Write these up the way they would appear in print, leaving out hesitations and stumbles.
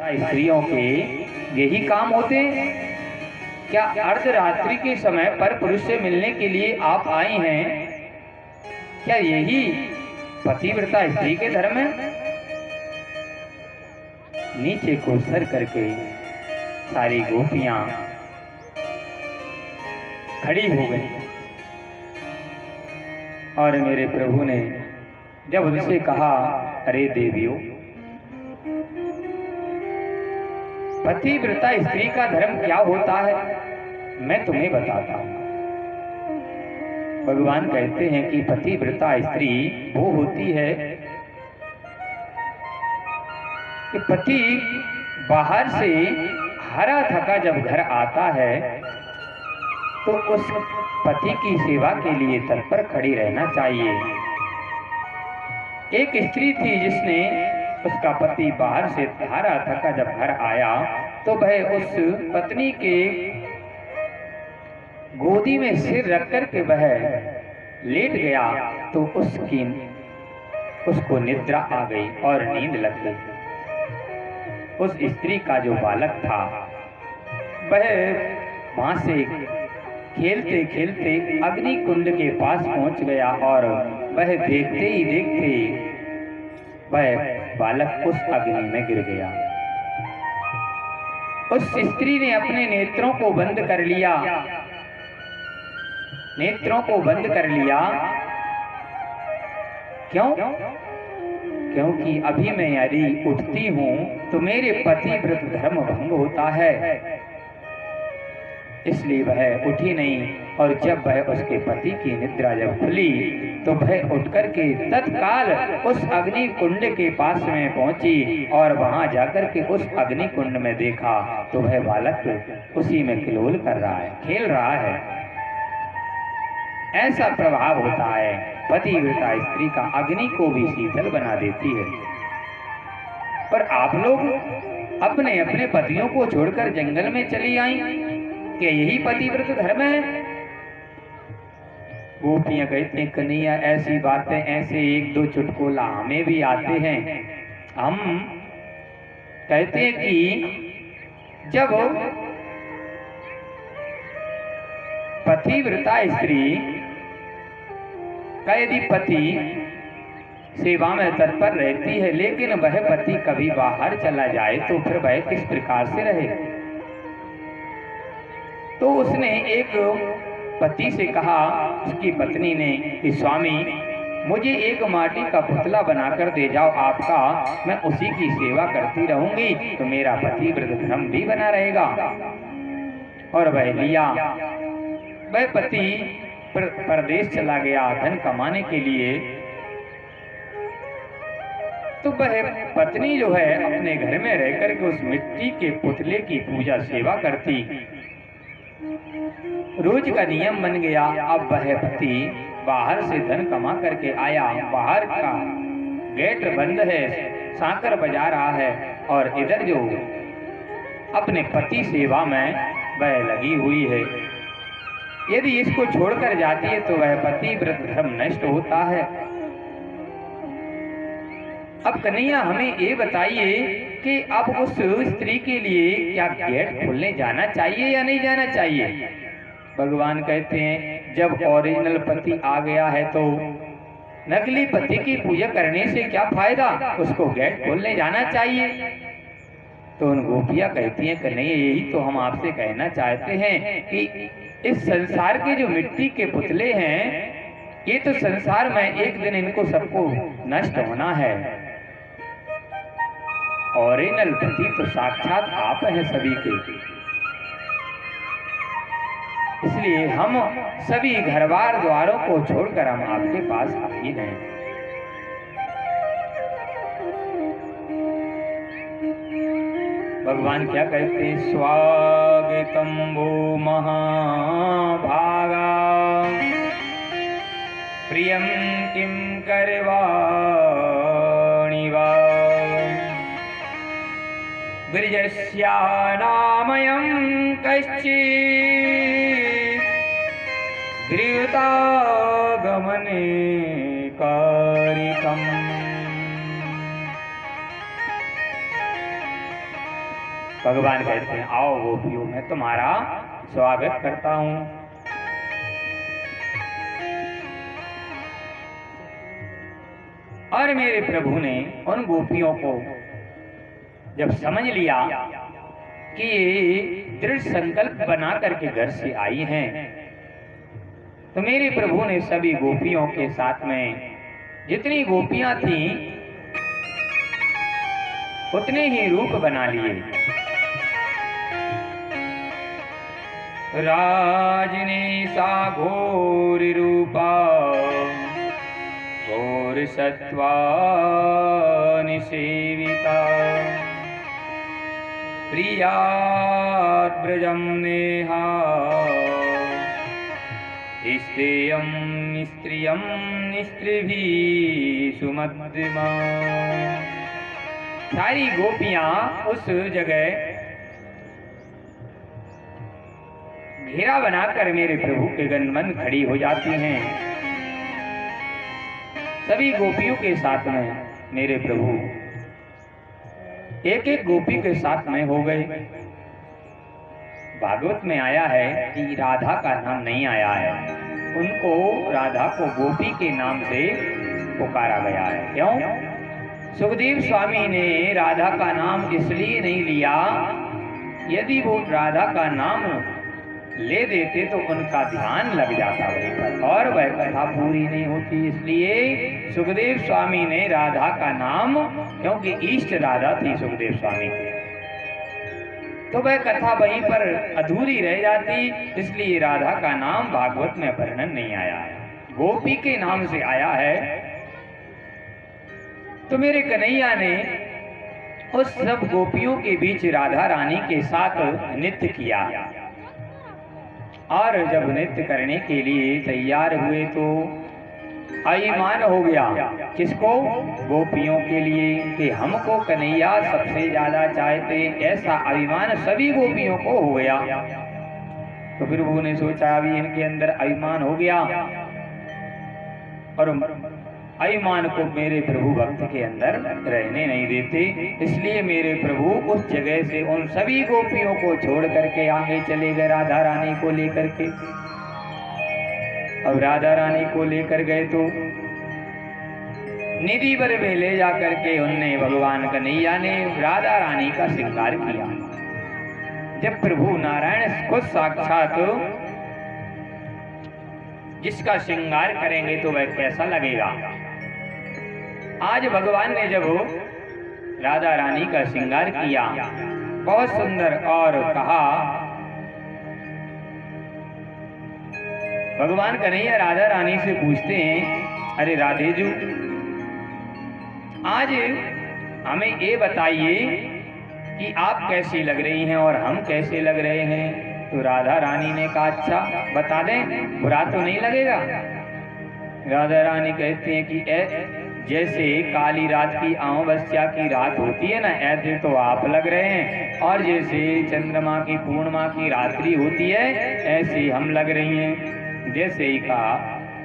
स्त्रियों के यही काम होते हैं क्या? अर्धरात्रि के समय पर पुरुष से मिलने के लिए आप आई हैं, क्या यही पतिव्रता स्त्री के धर्म है? नीचे को सर करके सारी गोपियां खड़ी हो गई और मेरे प्रभु ने जब उनसे कहा, अरे देवियों, पतिव्रता स्त्री का धर्म क्या होता है मैं तुम्हें बताता हूं। भगवान कहते हैं कि पतिव्रता स्त्री वो होती है कि पति बाहर से हरा थका जब घर आता है तो उस पति की सेवा के लिए तत्पर खड़ी रहना चाहिए। एक स्त्री थी जिसने उसका पति बाहर से हरा थका जब घर आया तो वह उस पत्नी के गोदी में सिर रख कर के वह लेट गया तो उसको निद्रा आ गई और नींद लग गई। उस स्त्री का जो बालक था वह वहां से खेलते खेलते अग्नि कुंड के पास पहुंच गया और वह देखते ही देखते वह बालक उस अग्नि में गिर गया। उस स्त्री ने अपने नेत्रों को बंद कर लिया, नेत्रों को बंद कर लिया। क्यों? क्योंकि अभी मैं यदि उठती हूं तो मेरे पतिव्रत धर्म भंग होता है, इसलिए वह उठी नहीं। और जब वह उसके पति की निद्रा जब खुली तो वह उठकर के तत्काल उस अग्नि कुंड के पास में पहुंची और वहां जाकर के उस अग्नि कुंड में देखा तो वह बालक उसी में किलोल कर रहा है, खेल रहा है। ऐसा प्रभाव होता है, पतिव्रता स्त्री का अग्नि को भी शीतल बना देती है। पर आप लोग अपने अपने पतियों को छोड़कर जंगल में चली आई, क्या यही पतिव्रत धर्म है? गोपियां कहते हैं, कन्हैया ऐसी बातें, ऐसे एक दो चुटकुला हमें भी आते हैं। हम कहते हैं कि जब पतिव्रता स्त्री का यदि पति सेवा में तत्पर रहती है लेकिन वह पति कभी बाहर चला जाए तो फिर वह किस प्रकार से रहे? तो उसने एक पति से कहा, उसकी पत्नी ने कि स्वामी मुझे एक माटी का पुतला बनाकर दे जाओ आपका, मैं उसी की सेवा करती रहूंगी तो मेरा पतिव्रत धर्म भी बना रहेगा। और वह लिया। वह पति परदेश चला गया धन कमाने के लिए। तो वह पत्नी जो है अपने घर में रहकर के उस मिट्टी के पुतले की पूजा सेवा करती। रोज का नियम बन गया। अब वह पति बाहर से धन कमा करके आया, बाहर का गेट बंद है, सांकर बजा रहा है और इधर जो अपने पति सेवा में वह लगी हुई है। यदि इसको छोड़कर जाती है तो वह पतिव्रत धर्म नष्ट होता है। अब कन्हैया हमें ये बताइए कि अब उस स्त्री के लिए क्या गेट खोलने जाना चाहिए या नहीं जाना चाहिए? भगवान कहते हैं जब ओरिजिनल पति आ गया है तो नकली पति की पूजा करने से क्या फायदा, उसको गेट खोलने जाना चाहिए। तो उन गोपियां कहती हैं कन्हैया यही तो हम आपसे कहना चाहते हैं कि इस संसार के जो मिट्टी के पुतले हैं ये तो संसार में एक दिन इनको सबको नष्ट होना है। ओरिजिनल पति तो साक्षात आप हैं सभी के। इसलिए हम सभी घरबार द्वारों को छोड़कर हम आपके पास आए हैं। भगवान क्या कहते हैं, स्वागतम वो महाभागा प्रियम किम करवाणि वा ब्रजस्यानामयं कश्चित् गृहतागमने कारिकम्। भगवान कहते हैं आओ गोपियों, मैं तुम्हारा स्वागत करता हूँ। और मेरे प्रभु ने उन गोपियों को जब समझ लिया कि ये दृढ़ संकल्प बना करके घर से आई हैं, तो मेरे प्रभु ने सभी गोपियों के साथ में जितनी गोपियां थीं उतने ही रूप बना लिए। राजनी सा घोर रूपा घोर सत्वा निसेविता प्रियात् ब्रजं नेहा स्त्रियं स्त्रियं स्त्रीभिः सुमध्यमा। सारी गोपियां उस जगह घेरा बनाकर मेरे प्रभु के गनमन खड़ी हो जाती हैं। सभी गोपियों के साथ में मेरे प्रभु एक एक गोपी के साथ में हो गए। भागवत में आया है कि राधा का नाम नहीं आया है, उनको राधा को गोपी के नाम से पुकारा गया है। क्यों? सुखदेव स्वामी ने राधा का नाम इसलिए नहीं लिया, यदि वो राधा का नाम ले देते तो उनका ध्यान लग जाता वहीं पर और वह कथा पूरी नहीं होती। इसलिए सुखदेव स्वामी ने राधा का नाम, क्योंकि इष्ट राधा थी सुखदेव स्वामी की, तो वह कथा वहीं पर अधूरी रह जाती। इसलिए राधा का नाम भागवत में वर्णन नहीं आया है, गोपी के नाम से आया है। तो मेरे कन्हैया ने उस सब गोपियों के बीच राधा रानी के साथ नृत्य किया और जब नृत्य करने के लिए तैयार हुए तो अभिमान हो गया। किसको? गोपियों के लिए कि हमको कन्हैया सबसे ज्यादा चाहते, ऐसा अभिमान सभी गोपियों को हो गया। तो फिर वो ने सोचा अभी इनके अंदर अभिमान हो गया और अभिमान को मेरे प्रभु भक्त के अंदर रहने नहीं देते। इसलिए मेरे प्रभु उस जगह से उन सभी गोपियों को छोड़ करके आगे चले गए राधा रानी को लेकर के। अब राधा रानी को लेकर गए तो निधि वर में ले जाकर के उनने भगवान कन्हैया ने राधा रानी का श्रृंगार किया। जब प्रभु नारायण खुद साक्षात जिसका श्रृंगार करेंगे तो वह कैसा लगेगा। आज भगवान ने जब राधा रानी का श्रृंगार किया बहुत सुंदर, और कहा भगवान कन्हैया राधा रानी से पूछते हैं, अरे राधे जू, आज हमें ये बताइए कि आप कैसी लग रही हैं और हम कैसे लग रहे हैं। तो राधा रानी ने कहा अच्छा बता दें, बुरा तो नहीं लगेगा। राधा रानी कहते हैं कि जैसे काली रात की अमावस्या की रात होती है ना, ऐसे तो आप लग रहे हैं, और जैसे चंद्रमा की पूर्णिमा की रात्रि होती है ऐसे हम लग रही हैं। जैसे ही कहा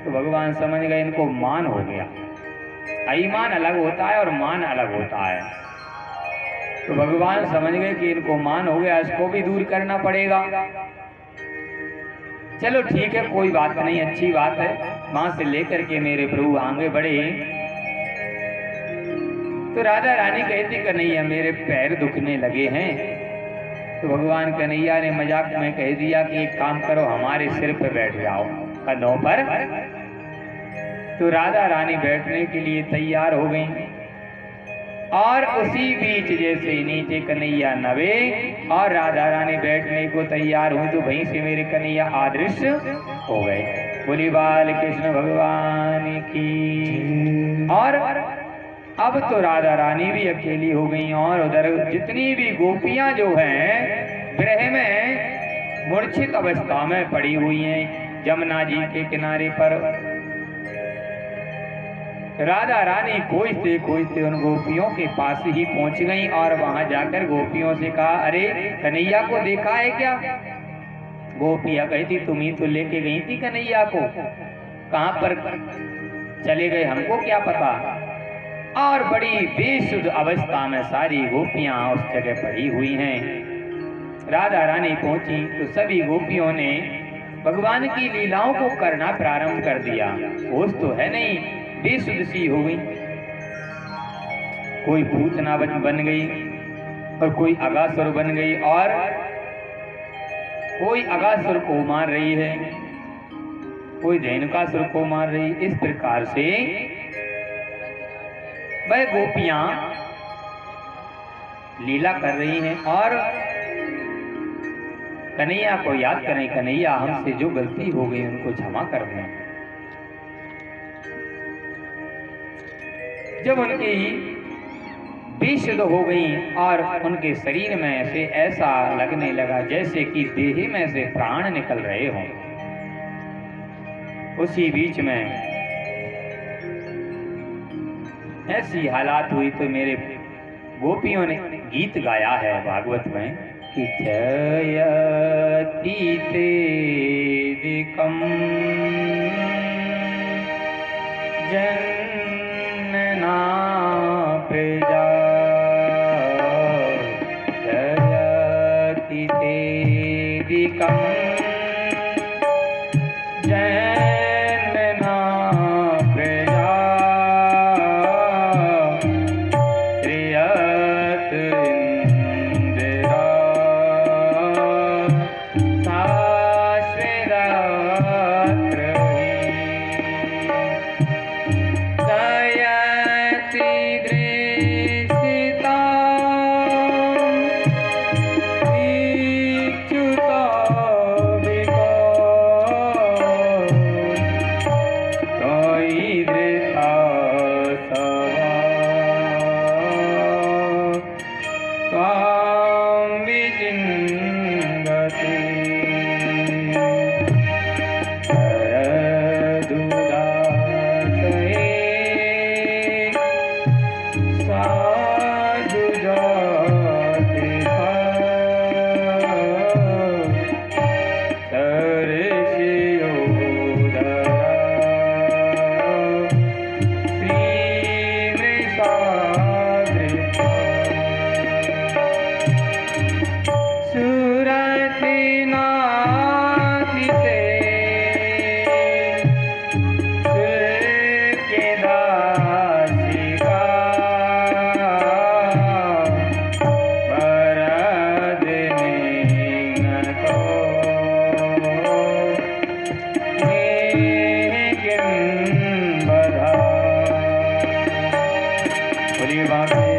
तो भगवान समझ गए इनको मान हो गया। अभिमान अलग होता है और मान अलग होता है। तो भगवान समझ गए कि इनको मान हो गया, इसको भी दूर करना पड़ेगा। चलो ठीक है, कोई बात नहीं, अच्छी बात है। वहां से लेकर के मेरे प्रभु आगे बढ़े तो राधा रानी कहती कन्हैया मेरे पैर दुखने लगे हैं। तो भगवान कन्हैया ने मजाक में कह दिया कि एक काम करो, हमारे सिर पर बैठ जाओ, कंधों पर। तो राधा रानी बैठने के लिए तैयार हो गई और उसी बीच जैसे नीचे कन्हैया नवे और राधा रानी बैठने को तैयार हुई तो वहीं से मेरे कन्हैया अदृश्य हो गए। बोली बाल कृष्ण भगवान की। और अब तो राधा रानी भी अकेली हो गई और उधर जितनी भी गोपियां जो हैं विरह में मूर्छित अवस्था में पड़ी हुई हैं जमुना जी के किनारे पर। राधा रानी खोजते खोजते उन गोपियों के पास ही पहुंच गई और वहां जाकर गोपियों से कहा, अरे कन्हैया को देखा है क्या? गोपियां कहती तुम ही तो लेके गई थी कन्हैया को, कहां पर चले गए हमको क्या पता। और बड़ी बेसुध अवस्था में सारी गोपियां उस जगह पड़ी हुई हैं। राधा रानी पहुंची तो सभी गोपियों ने भगवान की लीलाओं को करना प्रारंभ कर दिया। होश तो है नहीं, बेसुध सी हो गई। कोई पूतना बन गई और कोई अगासुर बन गई और कोई अगासुर को मार रही है, कोई धेनुकासुर को मार रही। इस प्रकार से वह गोपियां लीला कर रही हैं और कन्हैया को याद करें, कन्हैया हमसे जो गलती हो गई उनको क्षमा कर दें। जब उनकी बेसुध हो गई और उनके शरीर में से ऐसा लगने लगा जैसे कि देह में से प्राण निकल रहे हों, उसी बीच में ऐसी हालात हुई तो मेरे गोपियों ने गीत गाया है भागवत में कि जयति तेदिकं जनना प्रजा, जयति तेदिकं जनना प्रजा, श्रियत इंदिरा शाश्वतत्रयी, दयति दृशिता दीक्षुता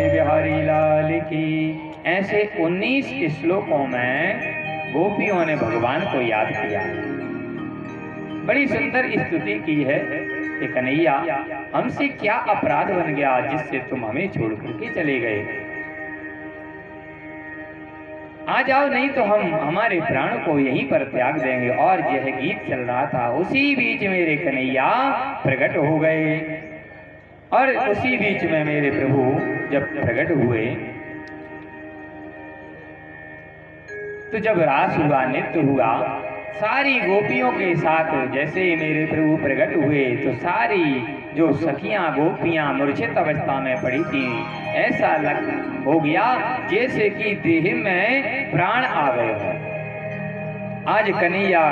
बिहारी लाल की। ऐसे 19 श्लोकों में गोपियों ने भगवान को याद किया, बड़ी सुंदर स्तुति की है कि कन्हैया हमसे क्या अपराध बन गया जिससे तुम हमें छोड़ करके चले गए। आ जाओ नहीं तो हम हमारे प्राण को यहीं पर त्याग देंगे। और यह गीत चल रहा था, उसी बीच मेरे कन्हैया प्रकट हो गए। और उसी बीच में मेरे प्रभु जब प्रकट हुए तो जब रास हुआ, नृत्य हुआ, सारी गोपियों के साथ जैसे मेरे प्रभु प्रकट हुए तो सारी जो सखियां गोपियां मूर्छित अवस्था में पड़ी थी, ऐसा लग हो गया जैसे कि देह में प्राण आ गए हो। आज कन्हैया